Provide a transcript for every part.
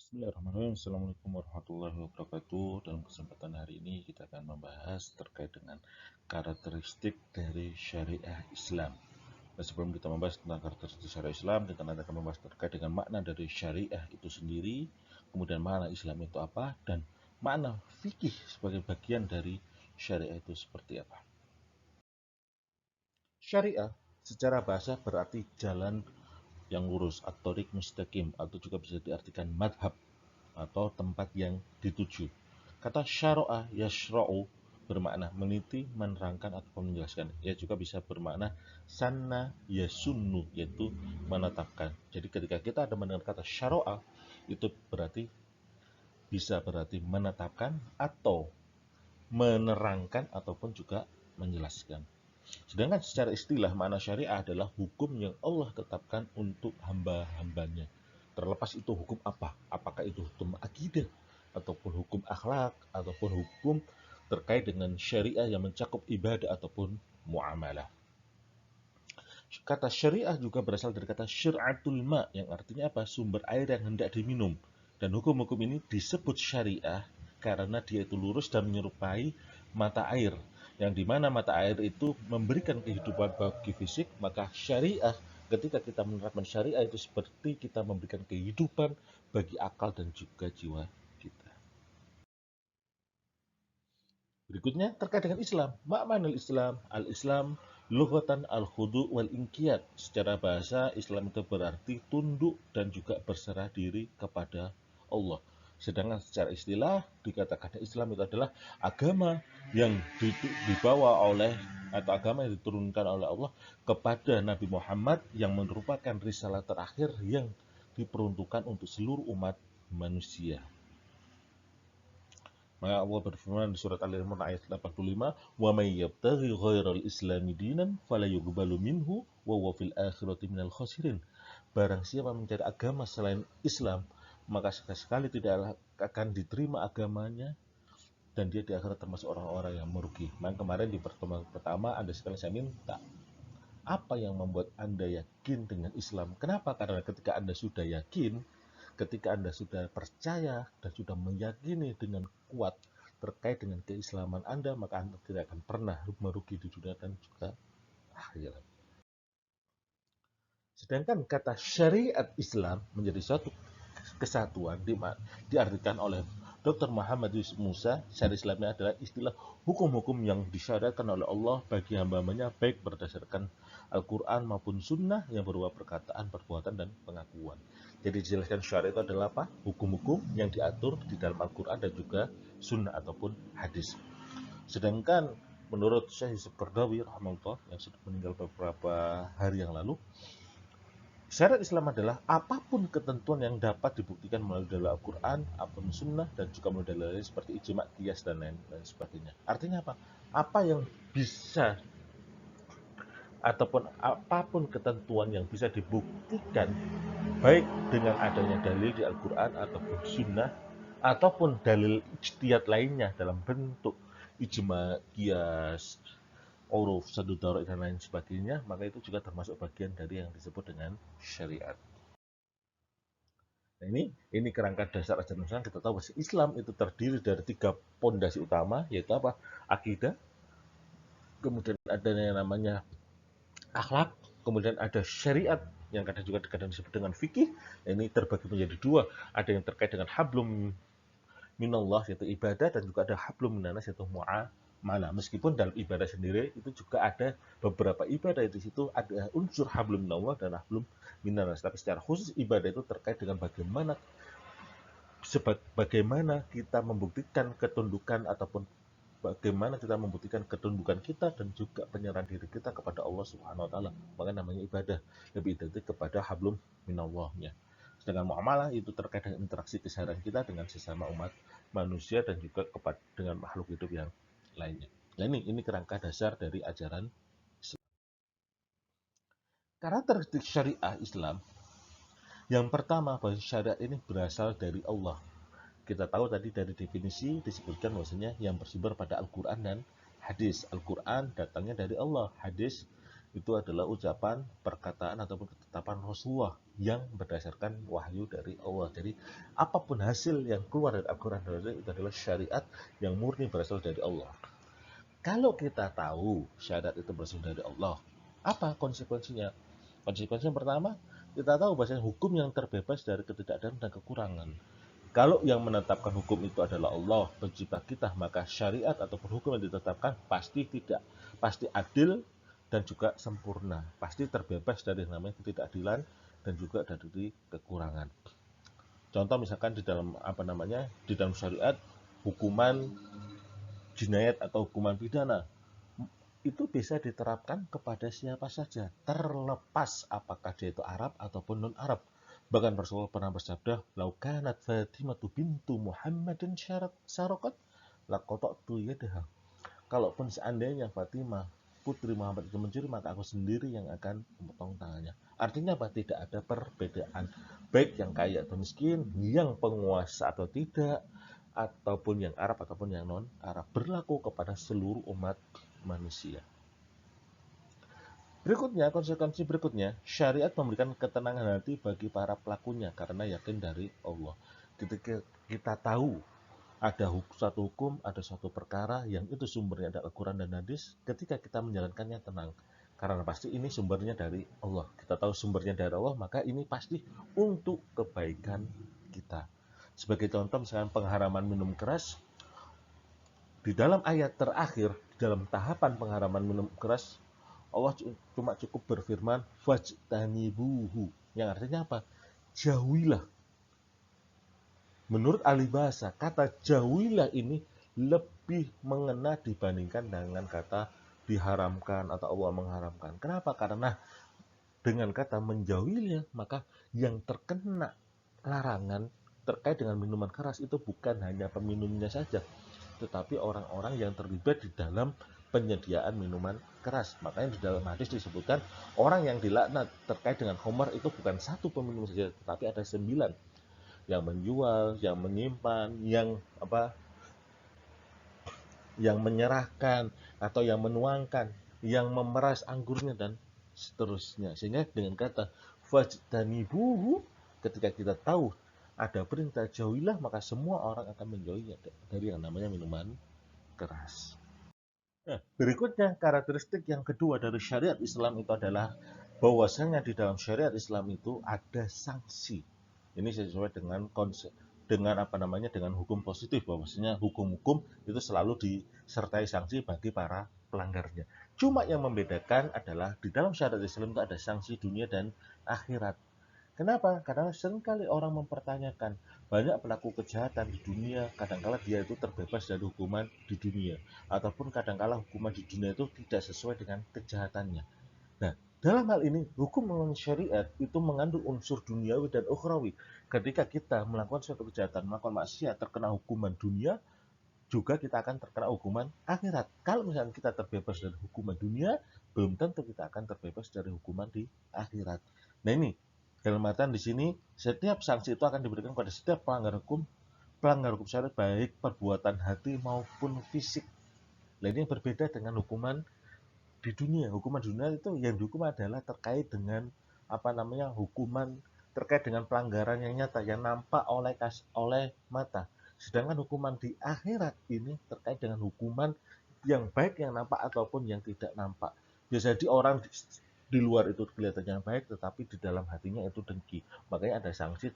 Bismillahirrahmanirrahim. Assalamualaikum warahmatullahi wabarakatuh. Dalam kesempatan hari ini kita akan membahas terkait dengan karakteristik dari syariah Islam. Dan sebelum kita membahas tentang karakteristik syariah Islam, kita nanti akan membahas terkait dengan makna dari syariah itu sendiri, kemudian makna Islam itu apa, dan makna fikih sebagai bagian dari syariah itu seperti apa. Syariah secara bahasa berarti jalan yang lurus atau thoriq mustaqim, atau juga bisa diartikan madhab atau tempat yang dituju. Kata syara'a yashra'u bermakna meniti, menerangkan ataupun menjelaskan. Ia juga bisa bermakna sanna yasunnu, yaitu menetapkan. Jadi ketika kita ada mendengar kata syara'a, itu berarti bisa berarti menetapkan atau menerangkan ataupun juga menjelaskan. Sedangkan secara istilah makna syariah adalah hukum yang Allah tetapkan untuk hamba-hambanya. Terlepas itu hukum apa? Apakah itu hukum akidah, ataupun hukum akhlak, ataupun hukum terkait dengan syariah yang mencakup ibadah ataupun muamalah. Kata syariah juga berasal dari kata syir'atul ma, yang artinya apa? Sumber air yang hendak diminum. Dan hukum-hukum ini disebut syariah karena dia itu lurus dan menyerupai mata air, yang dimana mata air itu memberikan kehidupan bagi fisik. Maka syariah, ketika kita menerapkan syariah, itu seperti kita memberikan kehidupan bagi akal dan juga jiwa kita. Berikutnya terkait dengan Islam. Ma'manul Islam, al-Islam lughatan al-khudu wal inqiyad. Secara bahasa Islam itu berarti tunduk dan juga berserah diri kepada Allah. Sedangkan secara istilah dikatakan Islam itu adalah agama yang dibawa oleh, atau agama yang diturunkan oleh Allah kepada Nabi Muhammad, yang merupakan risalah terakhir yang diperuntukkan untuk seluruh umat manusia. Maka Allah berfirman di surat Al-Imran ayat 85, "Wa may yabtaghi ghairal islami dinan fala yuqbalu minhu wa huwa fil akhirati minal khasirin." Barang siapa mencari agama selain Islam, maka sekali-sekali tidak akan diterima agamanya, dan dia di akhirat termasuk orang-orang yang merugi. Maka kemarin di pertemuan pertama Anda sekalian saya minta, apa yang membuat Anda yakin dengan Islam? Kenapa? Karena ketika Anda sudah yakin, ketika Anda sudah percaya dan sudah meyakini dengan kuat terkait dengan keislaman Anda, maka Anda tidak akan pernah merugi di dunia dan juga akhirat. Sedangkan kata syariat Islam menjadi suatu kesatuan diartikan oleh Dr. Muhammad Yusuf Musa. Syariat Islamnya adalah istilah hukum-hukum yang disyariatkan oleh Allah bagi hamba-hambanya, baik berdasarkan Al-Quran maupun Sunnah yang berupa perkataan, perbuatan, dan pengakuan. Jadi dijelaskan syariat itu adalah apa? Hukum-hukum yang diatur di dalam Al-Quran dan juga Sunnah ataupun hadis. Sedangkan menurut Syekh Yusuf Qaradawi rahimahullah, yang sudah meninggal beberapa hari yang lalu, syariat Islam adalah apapun ketentuan yang dapat dibuktikan melalui dalil Al-Quran, apapun Sunnah, dan juga melalui dalil seperti ijma, qiyas, dan lain sebagainya. Artinya apa? Apa yang bisa, ataupun apapun ketentuan yang bisa dibuktikan, baik dengan adanya dalil di Al-Quran ataupun Sunnah, ataupun dalil ijtihad lainnya dalam bentuk ijma, qiyas, uruf, sadu darak, dan lain sebagainya, maka itu juga termasuk bagian dari yang disebut dengan syariat. Nah, ini kerangka dasar ajaran Islam. Kita tahu bahwa Islam itu terdiri dari 3 pondasi utama, yaitu apa? Akidah, kemudian ada yang namanya akhlak, kemudian ada syariat yang kadang juga kadang disebut dengan fikih. Ini terbagi menjadi 2. Ada yang terkait dengan hablum minallah, yaitu ibadah, dan juga ada hablum minanas, yaitu muamalah. Meskipun dalam ibadah sendiri itu juga ada beberapa ibadah, di situ ada unsur hablum minallah dan hablum minanas. Tapi secara khusus ibadah itu terkait dengan bagaimana kita membuktikan ketundukan, ataupun bagaimana kita membuktikan ketundukan kita dan juga penyerahan diri kita kepada Allah Subhanahu wa taala. Maka namanya ibadah, lebih identik kepada hablum minallahnya. Sedangkan muamalah itu terkait dengan interaksi keseharian kita dengan sesama umat manusia dan juga dengan makhluk hidup yang lainnya. Nah, ini kerangka dasar dari ajaran Islam. Karakteristik syariah Islam, yang pertama, bahwa syariat ini berasal dari Allah. Kita tahu tadi dari definisi disebutkan bahwasanya yang bersumber pada Al-Quran dan hadis. Al-Quran datangnya dari Allah, hadis itu adalah ucapan, perkataan ataupun ketetapan Rasulullah yang berdasarkan wahyu dari Allah. Jadi apapun hasil yang keluar dari Al-Quran itu adalah syariat yang murni berasal dari Allah. Kalau kita tahu syariat itu berasal dari Allah, apa konsekuensinya? Konsekuensi yang pertama, kita tahu bahwa hukum yang terbebas dari ketidakadilan dan kekurangan. Kalau yang menetapkan hukum itu adalah Allah, pencipta kita, maka syariat ataupun hukum yang ditetapkan pasti tidak, pasti adil dan juga sempurna, pasti terbebas dari yang namanya ketidakadilan dan juga dari kekurangan. Contoh misalkan di dalam di dalam syariat hukuman jinayat atau hukuman pidana itu bisa diterapkan kepada siapa saja, terlepas apakah dia itu Arab ataupun non-Arab. Bahkan Rasulullah pernah bersabda, "Lau kanat Fatimatu bintu Muhammadin syarakat, laqata'tu yadaha." Kalaupun seandainya Fatimah putri Muhammad itu mencuri, maka aku sendiri yang akan memotong tangannya. Artinya apa? Tidak ada perbedaan, baik yang kaya atau miskin, yang penguasa atau tidak, ataupun yang Arab ataupun yang non-Arab, berlaku kepada seluruh umat manusia. Berikutnya, konsekuensi berikutnya, syariat memberikan ketenangan hati bagi para pelakunya karena yakin dari Allah. Ketika kita tahu ada satu hukum, ada suatu perkara yang itu sumbernya ada Al-Quran dan hadis, ketika kita menjalankannya tenang. Karena pasti ini sumbernya dari Allah. Kita tahu sumbernya dari Allah, maka ini pasti untuk kebaikan kita. Sebagai contoh, misalnya pengharaman minum keras, di dalam ayat terakhir, dalam tahapan pengharaman minum keras, Allah cuma cukup berfirman fajtanibuhu, yang artinya apa? Jauhilah. Menurut ahli bahasa, kata jauhilah ini lebih mengena dibandingkan dengan kata diharamkan atau Allah mengharamkan. Kenapa? Karena dengan kata menjauhinya, maka yang terkena larangan terkait dengan minuman keras itu bukan hanya peminumnya saja, tetapi orang-orang yang terlibat di dalam penyediaan minuman keras. Makanya di dalam hadis disebutkan orang yang dilaknat terkait dengan khamar itu bukan satu peminum saja, tetapi ada 9, yang menjual, yang menyimpan, yang menyerahkan atau yang menuangkan, yang memeras anggurnya dan seterusnya. Sehingga dengan kata fajtanibuhu, ketika kita tahu ada perintah jauhilah, maka semua orang akan menjauhinya dari yang namanya minuman keras. Nah, berikutnya karakteristik yang kedua dari syariat Islam itu adalah bahwasanya di dalam syariat Islam itu ada sanksi. Ini sesuai dengan konsep dengan hukum positif, bahwasanya hukum-hukum itu selalu disertai sanksi bagi para pelanggarnya. Cuma yang membedakan adalah di dalam syariat Islam itu ada sanksi dunia dan akhirat. Kenapa? Karena seringkali orang mempertanyakan, banyak pelaku kejahatan di dunia, kadangkala dia itu terbebas dari hukuman di dunia, ataupun kadangkala hukuman di dunia itu tidak sesuai dengan kejahatannya. Nah, dalam hal ini, hukum syariat itu mengandung unsur duniawi dan ukhrawi. Ketika kita melakukan suatu kejahatan, melakukan maksiat, terkena hukuman dunia, juga kita akan terkena hukuman akhirat. Kalau misalnya kita terbebas dari hukuman dunia, belum tentu kita akan terbebas dari hukuman di akhirat. Nah ini, dalam artian di sini, setiap sanksi itu akan diberikan kepada setiap pelanggar hukum syariat, baik perbuatan hati maupun fisik. Nah ini berbeda dengan hukuman di dunia. Hukuman dunia itu yang dihukum adalah terkait dengan hukuman terkait dengan pelanggaran yang nyata, yang nampak oleh mata. Sedangkan hukuman di akhirat ini terkait dengan hukuman yang baik yang nampak ataupun yang tidak nampak. Bisa jadi orang di luar itu kelihatannya baik, tetapi di dalam hatinya itu dengki. Makanya ada sanksi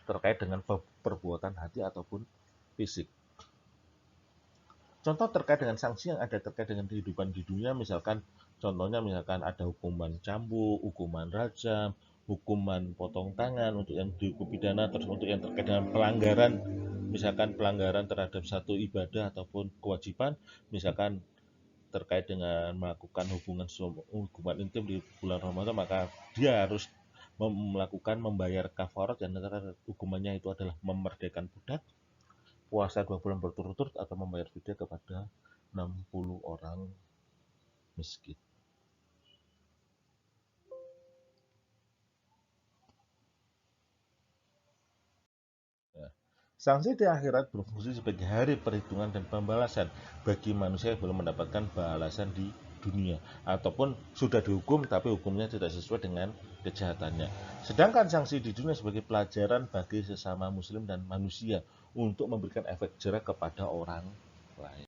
terkait dengan perbuatan hati ataupun fisik. Contoh terkait dengan sanksi yang ada terkait dengan kehidupan di dunia, misalkan contohnya misalkan ada hukuman cambuk, hukuman rajam, hukuman potong tangan untuk yang dihukum pidana, terus untuk yang terkait dengan pelanggaran, misalkan pelanggaran terhadap satu ibadah ataupun kewajiban, misalkan terkait dengan melakukan hubungan intim di bulan Ramadan, maka dia harus melakukan membayar kafarat, dan antara hukumannya itu adalah memerdekakan budak, puasa 2 bulan berturut-turut, atau membayar fidyah kepada 60 orang miskin. Ya. Sanksi di akhirat berfungsi sebagai hari perhitungan dan pembalasan bagi manusia yang belum mendapatkan balasan di dunia, ataupun sudah dihukum tapi hukumnya tidak sesuai dengan kejahatannya. Sedangkan sanksi di dunia sebagai pelajaran bagi sesama muslim dan manusia untuk memberikan efek jera kepada orang lain.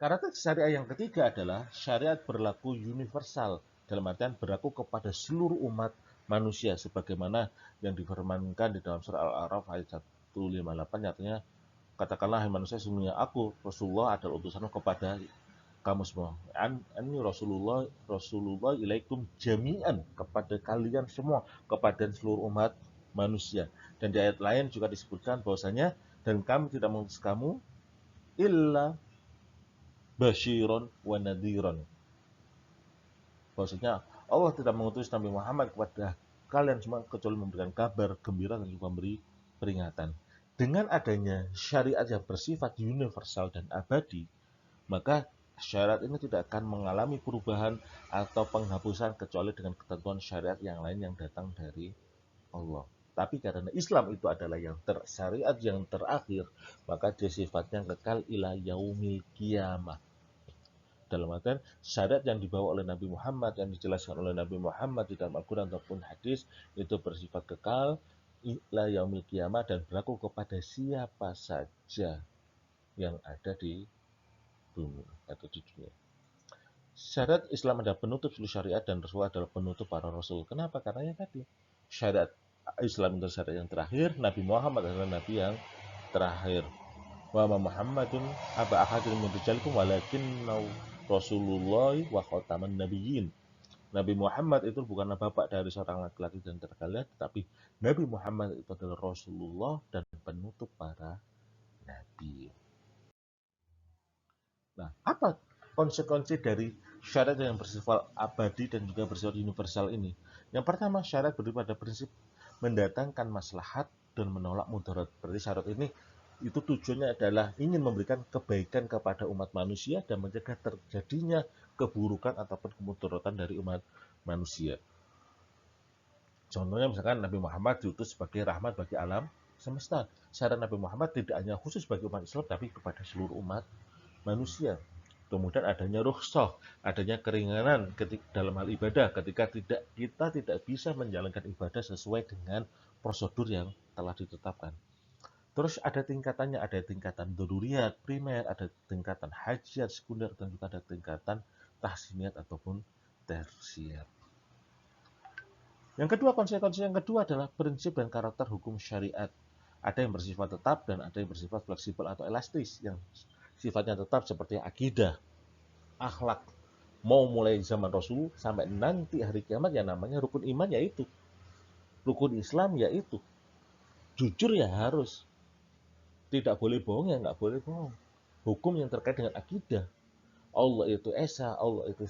Karakter syariah yang ketiga adalah syariat berlaku universal, dalam artian berlaku kepada seluruh umat manusia sebagaimana yang difirmankan di dalam surah Al-A'raf ayat 158, artinya katakanlah hai manusia, sesungguhnya aku Rasulullah adalah utusanmu kepada kamu semua. Ani Rasulullah ilaikum jami'an, kepada kalian semua, kepada seluruh umat manusia. Dan di ayat lain juga disebutkan bahwasanya dan kami tidak mengutus kamu illa basyiron wa nadhiron. Bahwasanya Allah tidak mengutus Nabi Muhammad kepada kalian semua kecuali memberikan kabar gembira dan juga memberi peringatan. Dengan adanya syariat yang bersifat universal dan abadi, maka syariat ini tidak akan mengalami perubahan atau penghapusan kecuali dengan ketentuan syariat yang lain yang datang dari Allah. Tapi karena Islam itu adalah syariat yang terakhir, maka dia sifatnya kekal ila yaumil qiyamah. Dalam artian syariat yang dibawa oleh Nabi Muhammad, yang dijelaskan oleh Nabi Muhammad di dalam Al-Quran ataupun hadis, itu bersifat kekal ila yaumil qiyamah dan berlaku kepada siapa saja yang ada di bumi atau di dunia. Syariat Islam adalah penutup seluruh syariat dan Rasulullah adalah penutup para rasul. Kenapa? Karena yang tadi syariat Islam itu syariat yang terakhir, Nabi Muhammad adalah nabi yang terakhir. Wa Muhammadun aba ahadin min rijalikum walakin Rasulullah wa khataman nabiyyin. Nabi Muhammad itu bukanlah bapak dari seorang laki-laki dan terkalian, tetapi Nabi Muhammad itu adalah Rasulullah dan penutup para nabi. Nah, apa konsekuensi dari syariat yang bersifat abadi dan juga bersifat universal ini? Yang pertama, syariat berdiri pada prinsip mendatangkan maslahat dan menolak mudarat. Berarti syariat ini itu tujuannya adalah ingin memberikan kebaikan kepada umat manusia dan mencegah terjadinya keburukan ataupun kemudaratan dari umat manusia. Contohnya misalkan Nabi Muhammad diutus sebagai rahmat bagi alam semesta. Syariat Nabi Muhammad tidak hanya khusus bagi umat Islam tapi kepada seluruh umat manusia. Kemudian adanya rukhsah, adanya keringanan dalam hal ibadah ketika kita tidak bisa menjalankan ibadah sesuai dengan prosedur yang telah ditetapkan. Terus ada tingkatannya, ada tingkatan daruriyat, primer, ada tingkatan hajat, sekunder, dan juga ada tingkatan tahsiniyat ataupun tersier. Yang kedua, konsekuensi yang kedua adalah prinsip dan karakter hukum syariat. Ada yang bersifat tetap dan ada yang bersifat fleksibel atau elastis. Yang sifatnya tetap seperti akidah, akhlak. Mau mulai zaman Rasul sampai nanti hari kiamat yang namanya rukun iman yaitu. Rukun Islam yaitu. Jujur ya harus. Tidak boleh bohong ya nggak boleh bohong. Hukum yang terkait dengan akidah. Allah itu esa, Allah itu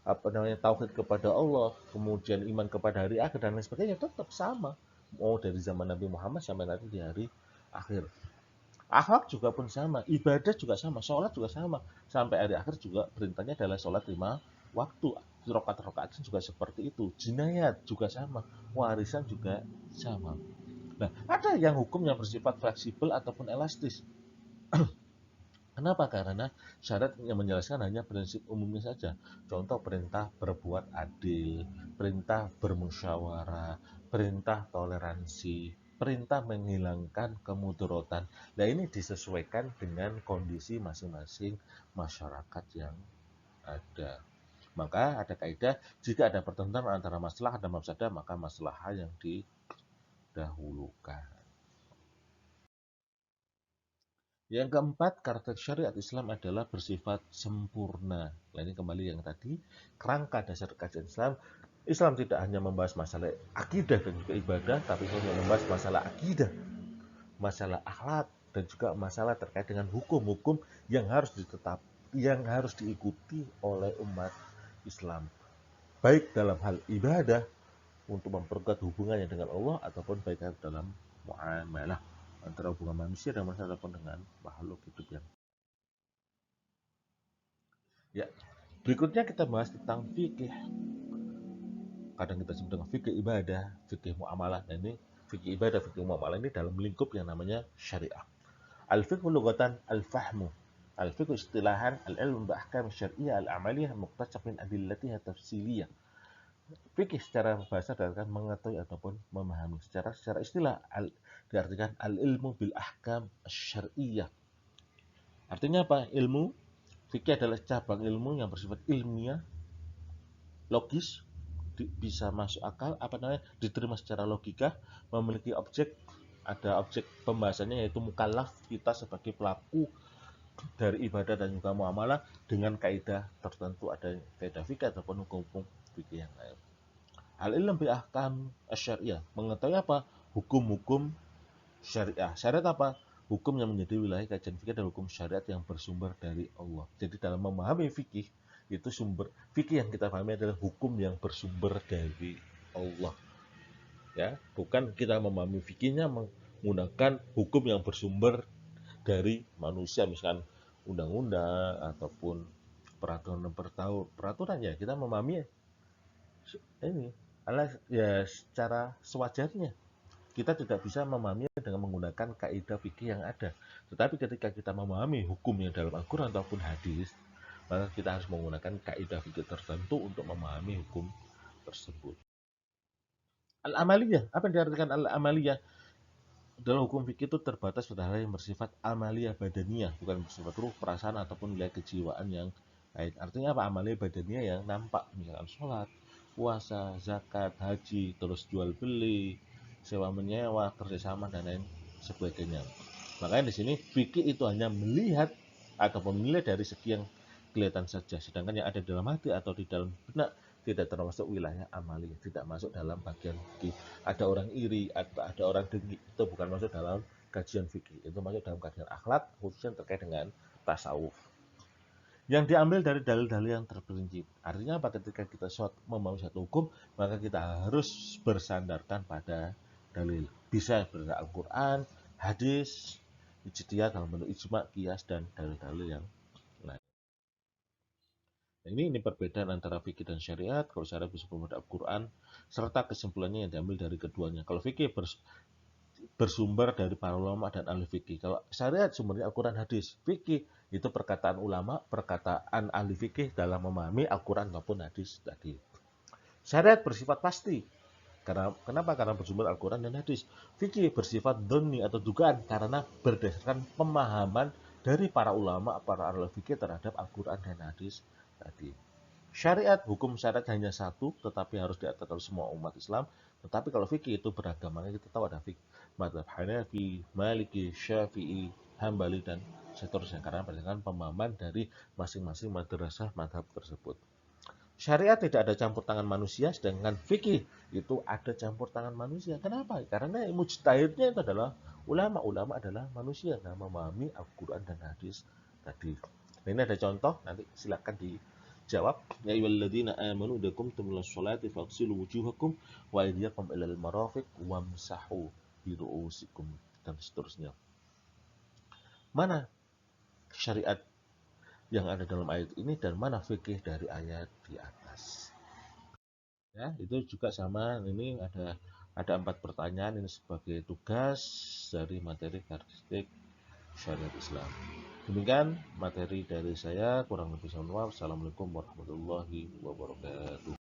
tauhid kepada Allah, kemudian iman kepada hari akhir dan lain sebagainya tetap sama. Mau dari zaman Nabi Muhammad sampai nanti di hari akhir. Akhlak juga pun sama, ibadah juga sama, sholat juga sama. Sampai hari akhir juga perintahnya adalah sholat 5 waktu. Rokat-rokat juga seperti itu. Jinayat juga sama, warisan juga sama. Nah, ada yang hukum yang bersifat fleksibel ataupun elastis. Kenapa? Karena syarat yang menjelaskan hanya prinsip umumnya saja. Contoh perintah berbuat adil, perintah bermusyawarah, perintah toleransi, perintah menghilangkan kemudaratan. Nah, ini disesuaikan dengan kondisi masing-masing masyarakat yang ada. Maka ada kaidah, jika ada pertentangan antara maslahat dan mafsadah, maka maslahat yang didahulukan. Yang keempat, karakter syariat Islam adalah bersifat sempurna. Nah, ini kembali yang tadi, kerangka dasar kajian Islam. Islam tidak hanya membahas masalah akidah dan juga ibadah, tapi juga membahas masalah akidah, masalah akhlak, dan juga masalah terkait dengan hukum-hukum yang harus diikuti oleh umat Islam. Baik dalam hal ibadah, untuk memperkuat hubungannya dengan Allah, ataupun baik dalam muamalah antara hubungan manusia dan manusia ataupun dengan makhluk hidup yang. Ya, berikutnya kita bahas tentang fikih. Kadang kita sebut dengan fikih ibadah, fikih muamalah. Dan ini fikih ibadah, fikih muamalah ini dalam lingkup yang namanya syariah. Al-fiqhu lughatan al-fahmu. Al-fiqh istilahan al-ilm bi ahkam syar'iyyah al-amaliyah muktasab min adillatiha tafsiliyah. Fikih secara bahasa adalah mengetahui ataupun memahami. Secara istilah diartikan al-ilmu bil ahkam syar'iyyah. Artinya apa? Ilmu fikih adalah cabang ilmu yang bersifat ilmiah, logis, bisa masuk akal, diterima secara logika, memiliki objek, ada objek pembahasannya yaitu mukallaf, kita sebagai pelaku dari ibadah dan juga muamalah dengan kaidah tertentu, ada kaidah fikih ataupun hukum-hukum fikih yang lain. Al-ilm bi ahkam syariah, mengetahui apa? Hukum-hukum syariah. Syariat apa? Hukum yang menjadi wilayah kajian fikih dan hukum syariat yang bersumber dari Allah. Jadi dalam memahami fikih, itu sumber fikih yang kita pahami adalah hukum yang bersumber dari Allah. Ya, bukan kita memahami fikihnya menggunakan hukum yang bersumber dari manusia, misalkan undang-undang ataupun peraturan ya kita memahami ini adalah ya secara sewajarnya. Kita tidak bisa memahaminya dengan menggunakan kaidah fikih yang ada. Tetapi ketika kita memahami hukum yang dalam Al-Quran ataupun hadis, maka kita harus menggunakan kaidah fikih tertentu untuk memahami hukum tersebut. Al-amaliyah, apa yang diartikan al-amaliyah? Dalam hukum fikih itu terbatas pada hal yang bersifat amaliyah badaniyah, bukan bersifat ruh, perasaan ataupun nilai kejiwaan yang lain. Artinya apa? Amaliyah badaniyah yang nampak, misalkan sholat, puasa, zakat, haji, terus jual beli, sewa menyewa, kerjasama dan lain sebagainya. Makanya di sini fikih itu hanya melihat atau menilai dari segi yang kelihatan saja, sedangkan yang ada dalam hati atau di dalam benak tidak termasuk wilayah amali, tidak masuk dalam bagian fikih. Ada orang iri atau ada orang dengki, itu bukan masuk dalam kajian fikih, itu masuk dalam kajian akhlak khususnya terkait dengan tasawuf yang diambil dari dalil-dalil yang terperinci. Artinya apa? Ketika kita memahami satu hukum, maka kita harus bersandarkan pada dalil. Bisa berdasarkan Al-Quran, hadis, ijtihad dalam bentuk ijma, qiyas, dan dalil-dalil yang lain. Nah, ini perbedaan antara fikih dan syariat. Kalau syariat bisa pada Al-Quran, serta kesimpulannya yang diambil dari keduanya. Kalau fikih bersumber dari para ulama dan ahli fikih. Kalau syariat sumbernya Al-Quran, hadis. Fikih itu perkataan ulama, perkataan ahli fikih dalam memahami Al-Quran maupun hadis tadi. Syariat bersifat pasti. Kenapa? Karena bersumber Al-Quran dan hadis. Fikih bersifat dhonni atau dugaan karena berdasarkan pemahaman dari para ulama, para ahli fikih terhadap Al-Quran dan hadis tadi. Syariat, hukum syariat hanya satu, tetapi harus diatur oleh semua umat Islam. Tetapi kalau fikih itu beragam, makanya kita tahu ada fikih mazhab Hanafi, Maliki, Syafi'i, Hambali, dan seterusnya. Karena berdasarkan pemahaman dari masing-masing madrasah mazhab tersebut. Syariat tidak ada campur tangan manusia, sedangkan fikih itu ada campur tangan manusia. Kenapa? Karena mujtahidnya itu adalah ulama. Ulama adalah manusia yang memahami Al-Quran dan hadis tadi. Nah, ini ada contoh, nanti silakan dijawab. Ya ayyuhalladzina amanu idza qumtum ilas sholati faghsilu wujuhakum wa aydiyakum ilal marafiq wamsahu bi ru'usikum, dan seterusnya. Mana syariat yang ada dalam ayat ini dan mana fikih dari ayat di atas? Ya, itu juga sama. Ini ada 4 pertanyaan ini sebagai tugas dari materi karakteristik syariat Islam. Demikian materi dari saya, kurang lebih mohon maaf. Assalamualaikum warahmatullahi wabarakatuh.